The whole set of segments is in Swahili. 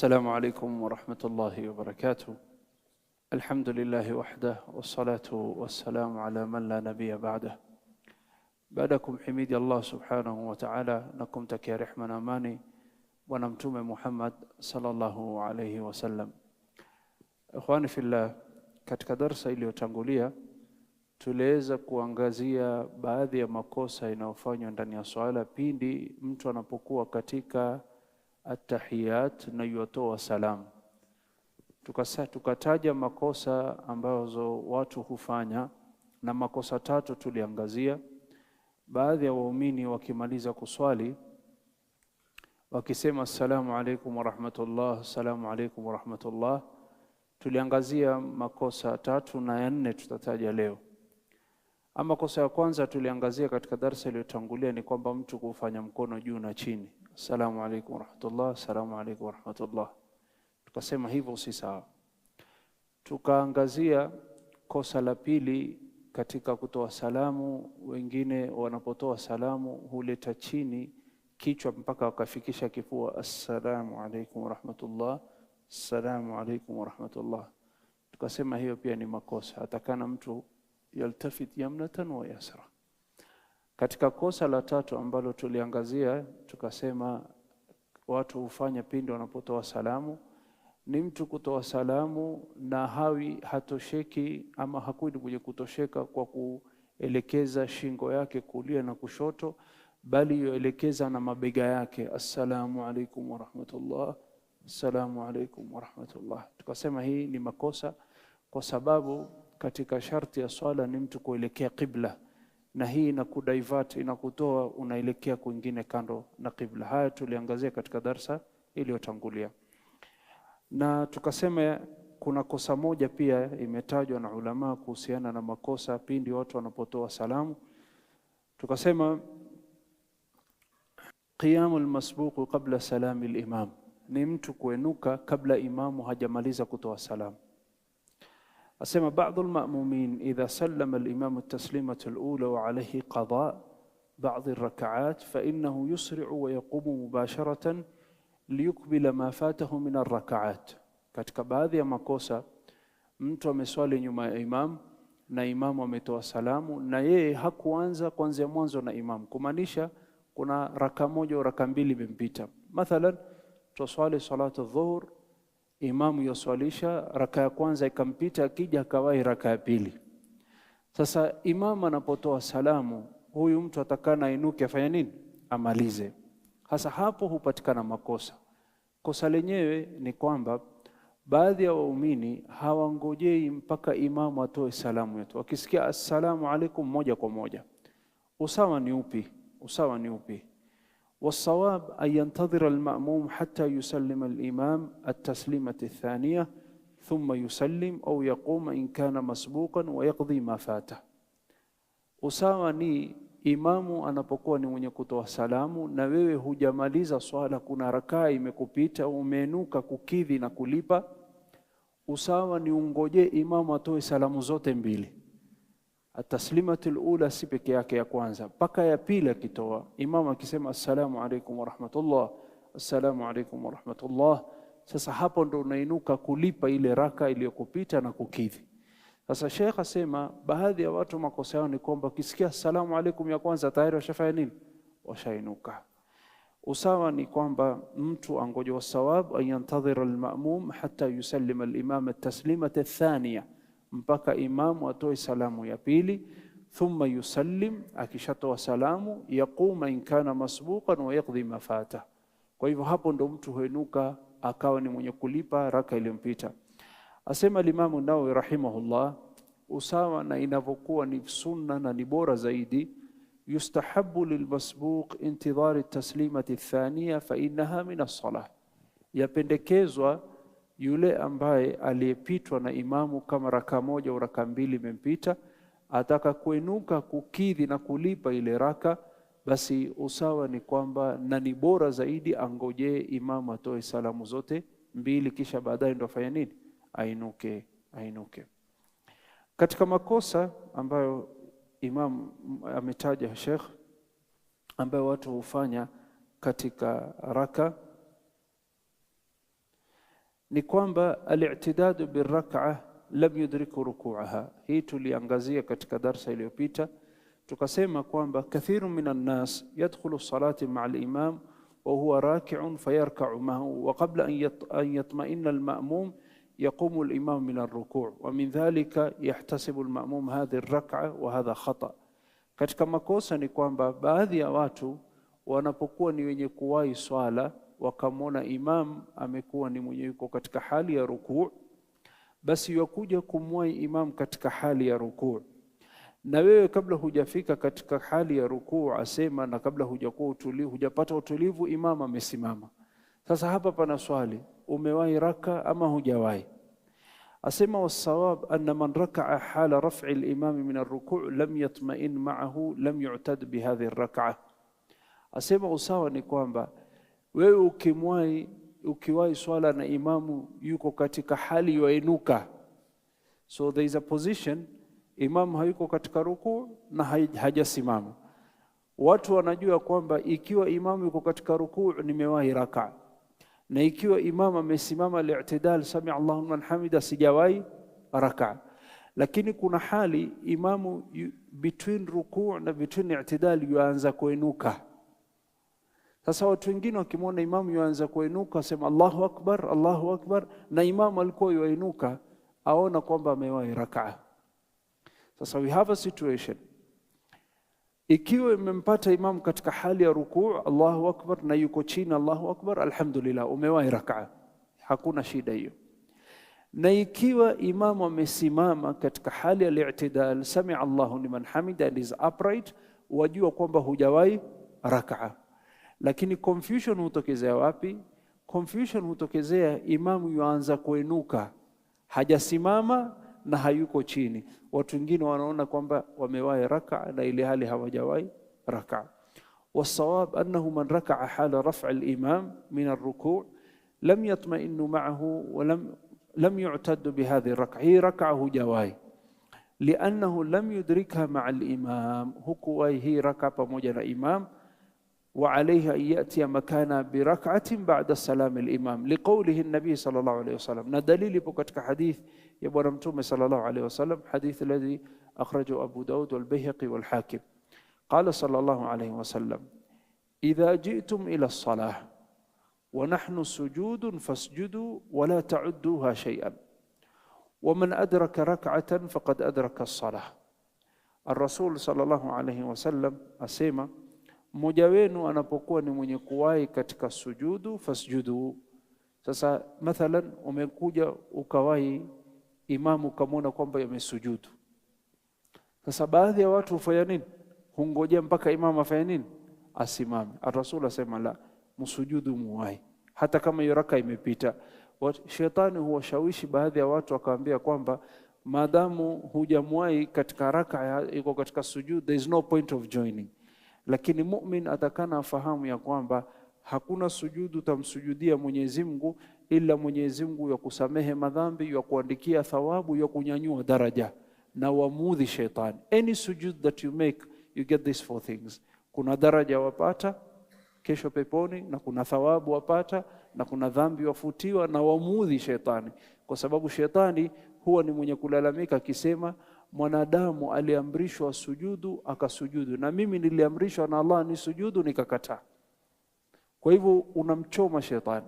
السلام عليكم ورحمة الله وبركاته. الحمد لله وحده والصلاة والسلام على من لا نبي بعده. بعدكم حميد الله سبحانه وتعالى نكم تكي رحمنا ماني ونمتم محمد صلى الله عليه وسلم. Ikhwani fillah, katika darsa iliyotangulia tuliweza kuangazia baadhi ya makosa yanayofanywa ndani ya swala pindi mtu anapokuwa katika at-tahiyat na yutoa salamu. Tukataja makosa ambazo watu hufanya, na makosa tatu tuliangazia. Baadhi ya waumini wakimaliza kuswali wakisema assalamu alaykum wa rahmatullah, assalamu alaykum wa rahmatullah. Tuliangazia makosa tatu na ya nne tutataja leo. Ama kosa ya kwanza tuliangazia katika darasa iliyotangulia ni kwamba mtu kufanya mkono juu na chini, assalamu alaykum wa rahmatullah, assalamu alaykum wa rahmatullah. Tukasema hivyo si sawa. Tukaangazia kosa la pili katika kutoa salamu. Wengine wanapotoa salamu huleta chini kichwa mpaka wakafikisha kifua, assalamu alaykum wa rahmatullah, assalamu alaykum wa rahmatullah. Tukasema hiyo pia ni makosa, atakana mtu yaltafit yamnatan wa yasra. Katika kosa la tatu ambalo tuliangazia tukasema watu hufanya pindi wanapotoa salamu ni mtu kutoa salamu na hatosheki ama hakuidi kuja kutosheka kwa kuelekeza shingo yake kulia na kushoto, bali yoelekeza na mabega yake, assalamu alaykum wa rahmatullah, assalamu alaykum wa rahmatullah. Tukasema hii ni makosa kwa sababu katika sharti ya swala ni mtu kuelekea qibla, na hii inakudivert, inakutoa unaelekea kwingine kando na qibla. Haya tuliangazia katika darsa iliyotangulia. Na tukasema kuna kosa moja pia imetajwa na ulama kuhusiana na makosa pindi watu wanapotoa salamu. Tukasema qiyamul masbuq qabla salami al-imam, ni mtu kuenuka kabla imamu hajamaliza kutoa salamu. أسمى بعض المأمومين إذا سلم الإمام التسليمة الأولى وعليه قضاء بعض الركعات فإنه يسرع ويقوم مباشرة ليقبل ما فاته من الركعات. katika baadhi ya makosa mtu ameswali nyuma ya imam na imamu ametoa salamu na yeye hakuanza kuanzia mwanzo na imam, kumaanisha kuna raka moja au raka mbili imempita. Mathalan tuswali salatu dhuhur, imamu yoswalisha raka ya kwanza ikampita, akija akawahi raka ya pili. Sasa imamu anapotoa salamu huyu mtu atakana inuke afanye nini? Amalize. Hasa hapo hupatikana makosa. Kosa lenyewe ni kwamba baadhi ya waumini hawangojei mpaka imamu atoe salamu yetu, wakisikia assalamu alaykum moja kwa moja. Usawa ni upi? Usawa ni upi? والصواب أن ينتظر المأموم حتى يسلم الإمام التسليمة الثانية ثم يسلم أو يقوم إن كان مسبوقا ويقضي ما فاته. Usawa ni imamu anapokuwa ni mwenye kutoa salamu na wewe hujamaliza swala, kuna rakaa imekupita, umeinuka kukidhi na kulipa. Usawa ni ungoje imamu atoe salamu zote mbili, at-taslimatul ula si peke yake ya kwanza, paka ya pili akitoa imamu akisema assalamu alaykum wa rahmatullah, assalamu alaykum wa rahmatullah. Sasa hapo ndo unainuka kulipa ile raka iliyokupita na kukidhi. Sasa Sheikh asema baadhi ya watu makosa yao ni kwamba ukisikia assalamu alaykum ya kwanza tayari washafanya nini? Washainuka. Usawa ni kwamba mtu angoje, wasawab an yantadhira al-ma'mum hatta yusallima al-imam at-taslimata ath-thaniya, mpaka imamu atoe salamu ya pili, thumma yusallim, akishatoa salamu yaquma in kana masbuqan wa yaqdi ma fata. Kwa hivyo hapo ndo mtu huenuka akawa ni mwenye kulipa raka iliyompita. Asema Imam Nawawi rahimahullah, usawa na inavyokuwa ni sunna na ni bora zaidi, yustahabbu lilmasbuq intidhar at-taslimati ath-thaniya fa innaha min as-salah. Yapendekezwa yule ambaye aliyepitwa na imamu kama raka moja au raka mbili imempita, ataka kuenuka kukidhi na kulipa ile raka, basi usawa ni kwamba na ni bora zaidi angoje imamu atoe salamu zote mbili, kisha baadaye ndo afanye nini? Ainuke. Katika makosa ambayo imam ametaja Sheikh ambayo watu hufanya katika raka ni kwamba al-i'tidad birrak'ah lam yudriku ruku'aha. Hii tuliangazia katika darasa iliyopita, tukasema kwamba kathiru minan nas yadkhulu salati ma'a al-imam wa huwa raki'un fayarka'u ma'ahu wa qabla an yatma'inna al-ma'mum يقوم الإمام من الركوع ومن ذلك يحتسب المأموم هذه الركعة وهذا خطأ. Katika makosa ni kwamba baadhi ya watu wanapokuwa ni wenye kuwahi swala wakamwona imam amekuwa ni mwenye yuko katika hali ya rukuu, basi yakuja kumwahi imam katika hali ya rukuu, na wewe kabla hujafika katika hali ya rukuu asema, na kabla hujakuwa utulivu, hujapata utulivu, imam amesimama. Sasa hapa pana swali, umewahi raka ama hujawahi? Asema wasawab anna man raka'a hala raf'i al-imam min ar-ruku' lam yatma'in ma'ahu lam yu'tad bihadhihi ar-rak'ah. Asema usawa ni kwamba wewe ukiwahi swala na imamu yuko katika hali yainuka, so there is a position imamu hayuko katika rukuu na hajasimama, watu wanajua kwamba ikiwa imamu yuko katika rukuu nimewahi raka, na ikiwa imamu amesimama al-i'tidal sami'a Allahu liman hamida sijawahi raka. Lakini kuna hali imamu between rukuu na between i'tidal yuanza kuinuka. Sasa watu wengine wakimwona imamu yuanza kuinuka sema Allahu akbar, na imamu alikuwa yuinuka, aona kwamba amewahi raka. Sasa we have a situation, ikiwa imempata imamu katika hali ya rukuu Allahu akbar na yuko chini Allahu akbar, alhamdulillah, umewahi raka, hakuna shida hiyo. Na ikiwa imamu amesimama katika hali ya al-i'tidal sami'a Allahu liman hamida and is upright, wajua kwamba hujawahi raka. Lakini confusion hutokezea wapi? Confusion hutokezea imamu yuanza kuinuka, hajasimama na hayuko chini. Watu wengine wanaona kwamba wamewahi raka na ile hali hawajawahi raka. Wasawab annahu man raka'a hala raf'i al-imam min ar-ruku' lam yatma'innu ma'ahu wa lam yu'tad bihadhihi ar-rak'a. Hii rak'a hujawahi, li'annahu lam yudrikha ma'a al-imam, hukuwahi hii rak'a pamoja na imam. وعليه أن يأتي مكانا بركعة بعد سلام الإمام لقوله النبي صلى الله عليه وسلم. ندليل بكتك حديث يبقى رمتوم صلى الله عليه وسلم، حديث الذي أخرجه أبو داود والبيهقي والحاكم. قال صلى الله عليه وسلم: إذا جئتم إلى الصلاة ونحن سجود فاسجدوا ولا تعدوها شيئا، ومن أدرك ركعة فقد أدرك الصلاة. الرسول صلى الله عليه وسلم أسيما mmoja wenu anapokuwa ni mwenye kuwahi katika sujudu fasjudu. Sasa mathalan umekuja ukawahi imamu kamwona kwamba yamesujudu. Sasa baadhi ya watu hufanya nini? Hungojea mpaka imamu afanye nini? Asimame. Ar-Rasul asema la, msujudu muwahi hata kama hiyo raka imepita. Shetani huwashawishi baadhi ya watu akawaambia kwamba maadamu hujamwahi katika raka iko katika sujud, there is no point of joining. Lakini mu'min atakana afahamu ya kwamba hakuna sujudu tamsujudia Mwenyezi Mungu ila Mwenyezi Mungu ya kusamehe madhambi, ya kuandikia thawabu, ya kunyanyua daraja na wamudhi shetani. Any sujud that you make, you get these four things. Kuna daraja wapata kesho peponi, na kuna thawabu wapata, na kuna dhambi wafutiwa, na wamudhi shetani. Kwa sababu shetani huwa ni mwenye kulalamika akisema, mwanadamu aliamrishwa sujudu akasujudu, na mimi niliamrishwa na Allah ni sujudu nikakataa. Kwa hivyo unamchoma shetani.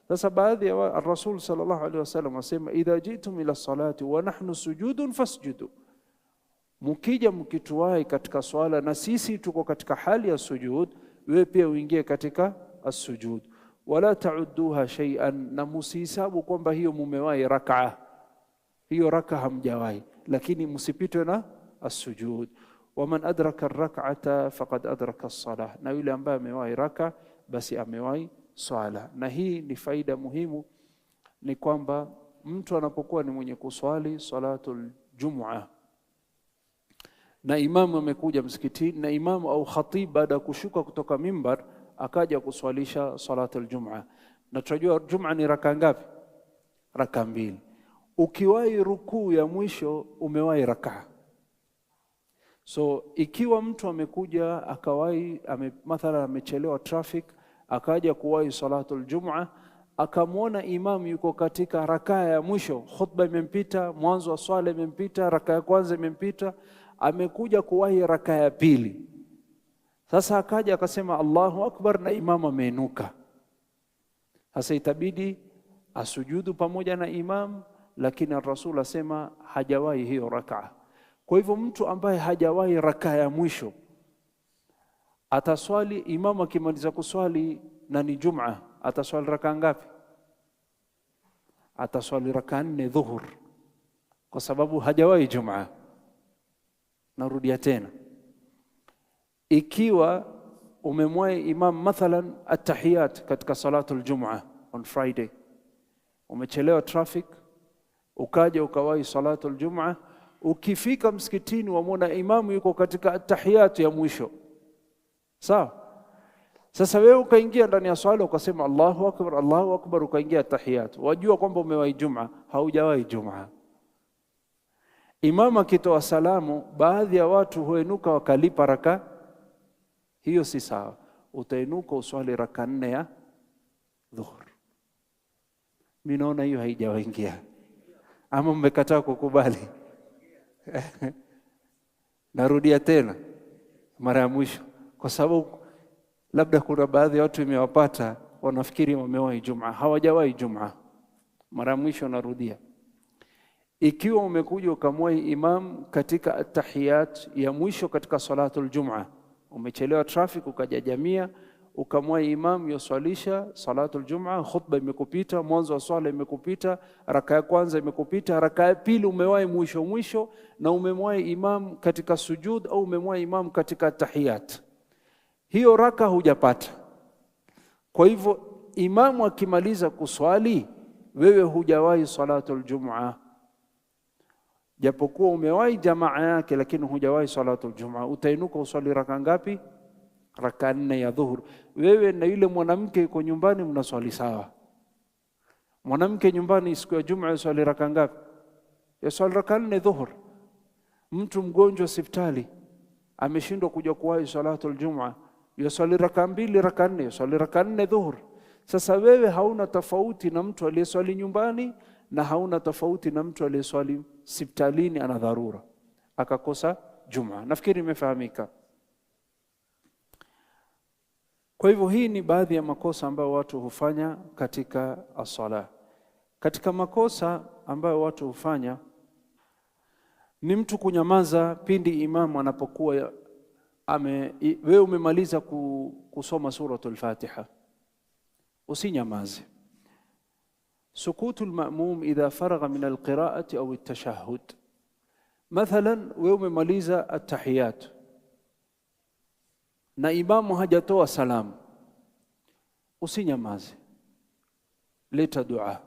Sasa baadhi ya Rasul sallallahu alaihi wasallam asema, idha jitum ila salati wa nahnu sujudun fasjudu, mkija mkituwai katika swala na sisi tuko katika hali ya sujud, wewe pia uingie katika as-sujud. Wala ta'udduha shay'an, na msihisabu kwamba hiyo mumewahi rak'a, hiyo raka hamjawahi, lakini msipitwe na as-sujud. Waman adraka ar-rak'ata faqad adraka as-salah, na yule ambaye amewahi raka basi amewahi swala. Na hii ni faida muhimu, ni kwamba mtu anapokuwa ni mwenye kuswali salatul jum'a na imamu amekuja msikitini, na imamu au khatib baada ya kushuka kutoka mimbar akaja kuswalisha salatul jum'a, na tunajua jum'a ni raka ngapi? Raka mbili. Ukiwahi rukuu ya mwisho umewahi raka. So ikiwa mtu amekuja akawahi mathalan amechelewa traffic akaja kuwahi salatul jum'a, akamwona imam yuko katika rakaa ya mwisho, khutba imempita, mwanzo wa swala imempita, rakaa ya kwanza imempita, amekuja kuwahi rakaa ya pili. Sasa akaja akasema Allahu akbar na imam ameinuka. Sasa itabidi asujudu pamoja na imam, lakini Rasul asema hajawahi hiyo rakaa. Kwa hivyo mtu ambaye hajawahi rakaa ya mwisho ataswali, imam akimaliza kuswali na ni Jum'a, ataswali rakaa ngapi? Ataswali rakaa 4 dhuhur, kwa sababu hajawahi Jum'a. Narudia tena, ikiwa umemwahi imam mathalan at-tahiyat katika salatul Jum'a on Friday, umechelewa traffic, ukaja ukawahi salatul Jum'a, ukifika msikitini wamwona imamu yuko katika at-tahiyat ya mwisho, sawa? Sasa wewe ukaingia ndani ya swala ukasema Allahu akbar, ukaingia at-tahiyat, wajua kwamba umewahi Jum'a, haujawahi Jum'a. Imam akitoa salamu, baadhi ya watu huenuka wakalipa raka, hiyo si sawa. Utainuka uswali raka 4 ya dhuhur. Mimi naona hiyo haijawaingia, ama mmekataa kukubali? Narudia tena mara ya mwisho, kwa sababu labda kuna baadhi ya watu imewapata wanafikiri wamewahi Jum'a, hawajawahi Jum'a. Mara ya mwisho narudia, ikiwa umekuja ukamwahi imam katika at-tahiyat ya mwisho katika salatul Jum'a, umechelewa traffic ukaja jamia, ukamwahi imam yoswalisha salatul Jum'a, khutba imekupita, mwanzo wa swala imekupita, raka ya kwanza imekupita, raka ya pili umewahi mwisho, na umemwahi imam katika sujud au umemwahi imam katika tahiyat, hiyo raka hujapata. Kwa hivyo imamu akimaliza kuswali, wewe hujawahi salatul Jum'a, japokuwa umewahi jamaa yake, lakini hujawahi salatul Jum'a. Utainuka uswali raka ngapi? Raka 4 ya dhuhur. Wewe na yule mwanamke yuko nyumbani mnaswali sawa. Mwanamke nyumbani siku ya Jum'a uswali raka ngapi? Yaswali raka 4 dhuhur. Mtu mgonjwa hospitali ameshindwa kuja kuwahi salatul Jum'a, yaswali raka 2 raka 4, yaswali raka 4 dhuhur. Sasa wewe hauna tofauti na mtu aliyeswali nyumbani, na hauna tofauti na mtu aliyeswali hospitalini ana dharura akakosa Jum'a. Nafikiri imefahamika. Kwa hivyo hii ni baadhi ya makosa ambayo watu hufanya katika as-sala. Katika makosa ambayo watu hufanya ni mtu kunyamaza pindi imamu anapokuwa wewe umemaliza kusoma suratul Fatiha, usinyamaze. Sukutul ma'mum idha faragha min al-qira'ati au at-tashahhud. Mathalan wewe umemaliza at-tahiyat na imamu hajatoa salamu, usinyamaze, leta dua.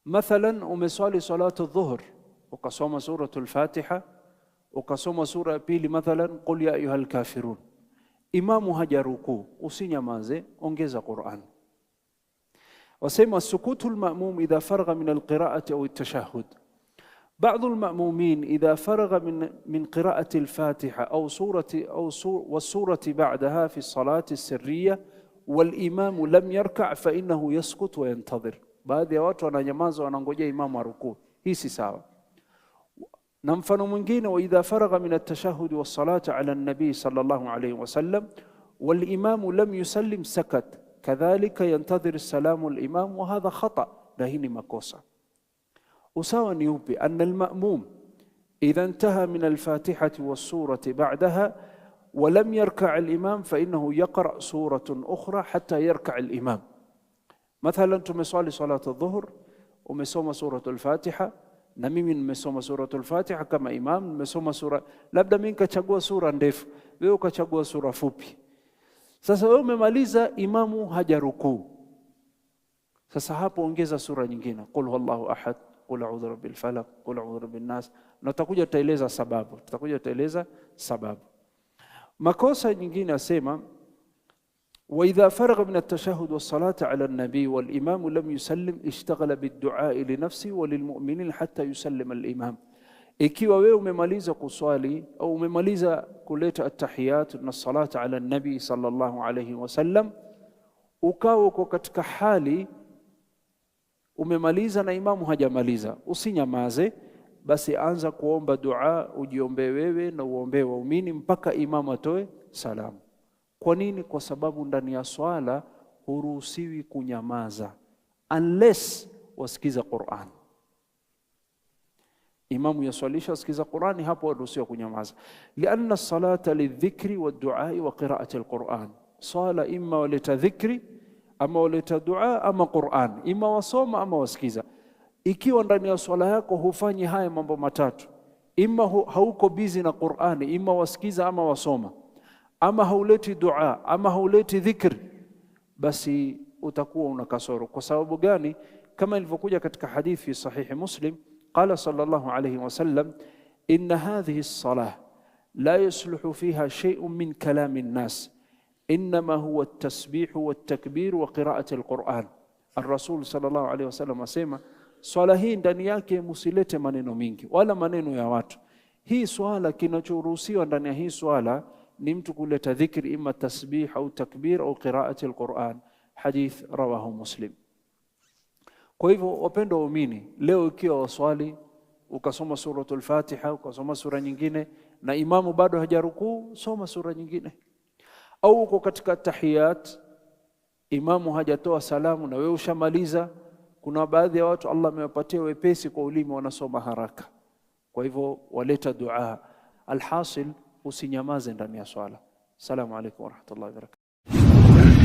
Mathalan umeswali salatu dhuhr, ukasoma suratul Fatiha, ukasoma sura ya pili mathalan qul ya ayyuhal kafirun, imamu hajaruku, usinyamaze, ongeza Qur'an. وسيما السكوت المأموم إذا فرغ من القراءة أو التشهد. بعض المأمومين إذا فرغ من قراءة الفاتحة أو والسورة بعدها في الصلاة السرية والإمام لم يركع فإنه يسكت وينتظر. بعض الوقت wananyamaza wanangojea imamu arukuu. Hii si sawa. Na mfano mwingine, وإذا فرغ من التشهد والصلاة على النبي صلى الله عليه وسلم والإمام لم يسلم سكت كذلك ينتظر السلام الإمام وهذا خطأ. لهني مكوسة. وسوى نيوبي أن المأموم إذا انتهى من الفاتحة والسورة بعدها ولم يركع الإمام فإنه يقرأ سورة أخرى حتى يركع الإمام. مثلا تمصلي صلاة الظهر ومسوم سورة الفاتحة، نميم مسوم سورة الفاتحة كما إمام مسوم سورة، labda mimi nikachagua sura ndefu, wewe ukachagua sura fupi. Sasa wewe umemaliza, imamu hajarukuu. Sasa hapo ongeza sura nyingine, qul huwallahu ahad, qul a'udhu birabbil falaq, qul a'udhu birabbin nas. Na tutakuja tutaeleza sababu. Makosa nyingine asema وإذا فرغ من التشهد والصلاة على النبي والإمام لم يسلم اشتغل بالدعاء لنفسه وللمؤمنين حتى يسلم الإمام. Ikiwa wewe umemaliza kuswali au umemaliza kuleta at-tahiyat na salata ala nabi sallallahu alayhi wasallam, ukawa uko katika hali umemaliza na imamu hajamaliza, usinyamaze, basi anza kuomba dua, ujiombee wewe na uombee waumini mpaka imamu atoe salamu. Kwa nini? Kwa sababu ndani ya swala huruhusiwi kunyamaza unless wasikiza Qur'an. Imamu yaswalisha wasikiza Qur'ani, hapo huruhusiwa kunyamaza. Lianna as-salata lidhikri wad-du'a wa qira'ati al-Qur'an. Swala imma waleta dhikri ama waleta dua ama Qur'an, ima wasoma ama wasikiza. Ikiwa ndani ya swala yako hufanyi haya mambo matatu, ima hauko busy na Qur'ani, ima wasikiza ama wasoma, ama hauleti dua ama hauleti dhikri, basi utakuwa una kasoro. Kwa sababu gani? Kama ilivyokuja katika hadithi sahihi Muslim, qala sallallahu alayhi wasallam, inna hadhihi as-salah la yusluhu fiha shay'un min kalami an-nas إنما هو التسبيح والتكبير وقراءة القرآن. الرسول صلى الله عليه وسلم asema swala hii ndani yake msilete maneno mingi wala maneno ya watu. Hii swala kinachoruhusiwa ndani ya hii swala ni mtu kuleta dhikri, ima tasbih au takbir au qiraati alquran. Hadith rawahu Muslim. Kwa hivyo wapendwa waumini, leo ikiwa waswali ukasoma suratul Fatiha, ukasoma sura nyingine na imamu bado hajarukuu, soma sura nyingine. Au uko katika tahiyat, imamu hajatoa salamu na wewe ushamaliza. Kuna baadhi ya watu Allah amewapatia wepesi kwa ulimi, wanasoma haraka, kwa hivyo waleta dua. Alhasil, usinyamaze ndani ya swala. Assalamu alaykum wa rahmatullahi wa barakatuh.